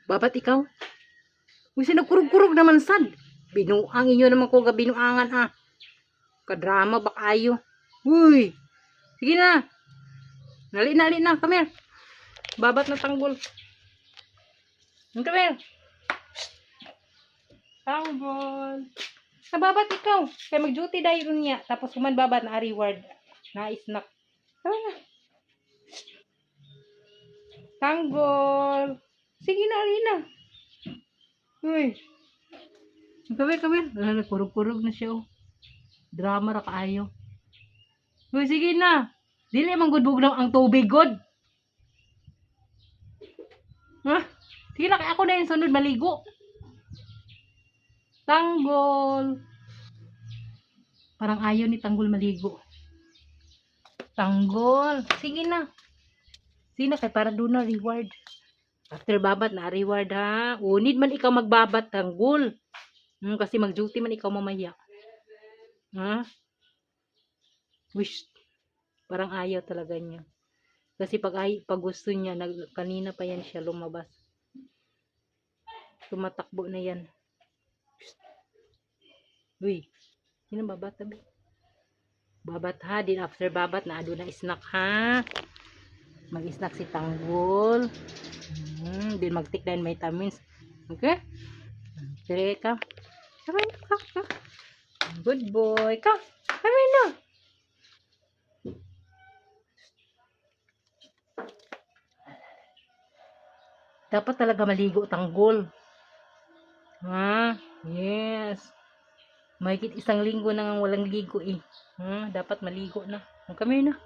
Babat ikaw. Uy, sinagkurog-kurog naman sad. Binuang inyo naman ko ga binuangan ha. Kadrama ba kayo? Uy. Sige na. Nali na. Come here. Babat na tanggol. Come here. Tanggol. Nababat ikaw. Kaya mag-duty dahil niya. Tapos kuman babat na reward. Na snack. Tama na. Tanggol. Sige na, Alina. Uy. Come here. Kurog-kurog na siya. Oh. Drama ra kaayo. Uy, sige na. Dili man gud bugnaw ang tubig god. Ha? Sige na, kaya ako na yung sunod maligo. Tanggol. Parang ayaw ni Tanggol maligo. Tanggol. Sige na. Sige na, kaya para doon na reward. After babat na reward ha. Unid man ikaw magbabat, Tanggol. Kasi mag-duty man ikaw mamaya. Ha? Wish. Parang ayaw talaga niya. Kasi pag gusto niya, kanina pa yan siya lumabas. Tumatakbo na yan. Uy. Sino babat tabi? Babat ha. Din after babat na ado na snack ha. Mag-snack si Tanggol. Din mag-take na vitamins. Okay? Sige ka. Come on. Good boy. Come. Come na. Dapat talaga maligo, Tanggol. Ha? Yes. Mahigit 1 linggo na nga walang ligo eh. Dapat maligo na. Kami na.